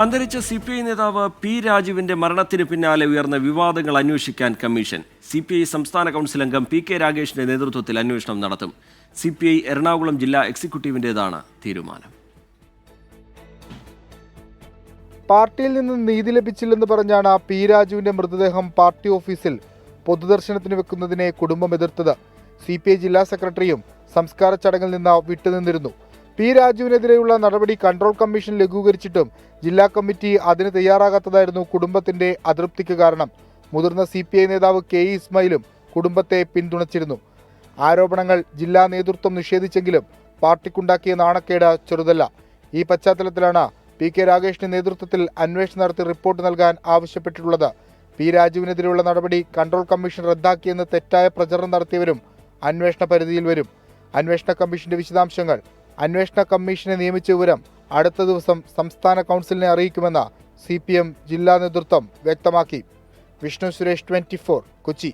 അന്തരിച്ച CPI നേതാവ് P രാജുവിന്റെ മരണത്തിന് പിന്നാലെ ഉയർന്ന വിവാദങ്ങൾ അന്വേഷിക്കാൻ കമ്മീഷൻ. CPI സംസ്ഥാന കൗൺസിൽ അംഗം PK രാഗേഷിന്റെ നേതൃത്വത്തിൽ അന്വേഷണം നടത്തും. CPI എറണാകുളം ജില്ലാ എക്സിക്യൂട്ടീവിന്റേതാണ് തീരുമാനം. പാർട്ടിയിൽ നിന്ന് നീതി ലഭിച്ചില്ലെന്ന് പറഞ്ഞാണ് പി രാജുവിന്റെ മൃതദേഹം പാർട്ടി ഓഫീസിൽ പൊതുദർശനത്തിന് വെക്കുന്നതിനെ കുടുംബം എതിർത്തത്. CPI ജില്ലാ സെക്രട്ടറിയും സംസ്കാര ചടങ്ങിൽ നിന്ന് വിട്ടുനിന്നിരുന്നു. പി രാജുവിനെതിരെയുള്ള നടപടി കൺട്രോൾ കമ്മീഷൻ ലഘൂകരിച്ചിട്ടും ജില്ലാ കമ്മിറ്റി അതിന് തയ്യാറാകാത്തതായിരുന്നു കുടുംബത്തിന്റെ അതൃപ്തിക്ക് കാരണം. മുതിർന്ന CPI നേതാവ് KE ഇസ്മായിലും കുടുംബത്തെ പിന്തുണച്ചിരുന്നു. ആരോപണങ്ങൾ ജില്ലാ നേതൃത്വം നിഷേധിച്ചെങ്കിലും പാർട്ടിക്കുണ്ടാക്കിയ നാണക്കേട് ചെറുതല്ല. ഈ പശ്ചാത്തലത്തിലാണ് PK രാഗേഷിന്റെ നേതൃത്വത്തിൽ അന്വേഷണം നടത്തി റിപ്പോർട്ട് നൽകാൻ ആവശ്യപ്പെട്ടിട്ടുള്ളത്. പി രാജുവിനെതിരെയുള്ള നടപടി കൺട്രോൾ കമ്മീഷൻ റദ്ദാക്കിയെന്ന് തെറ്റായ പ്രചരണം നടത്തിയവരും അന്വേഷണ പരിധിയിൽ വരും. അന്വേഷണ കമ്മീഷന്റെ വിശദാംശങ്ങൾ അന്വേഷണ കമ്മീഷനെ നിയമിച്ച വിവരം അടുത്ത ദിവസം സംസ്ഥാന കൗൺസിലിനെ അറിയിക്കുമെന്ന് CPM ജില്ലാ നേതൃത്വം വ്യക്തമാക്കി. വിഷ്ണു സുരേഷ്, 24, കൊച്ചി.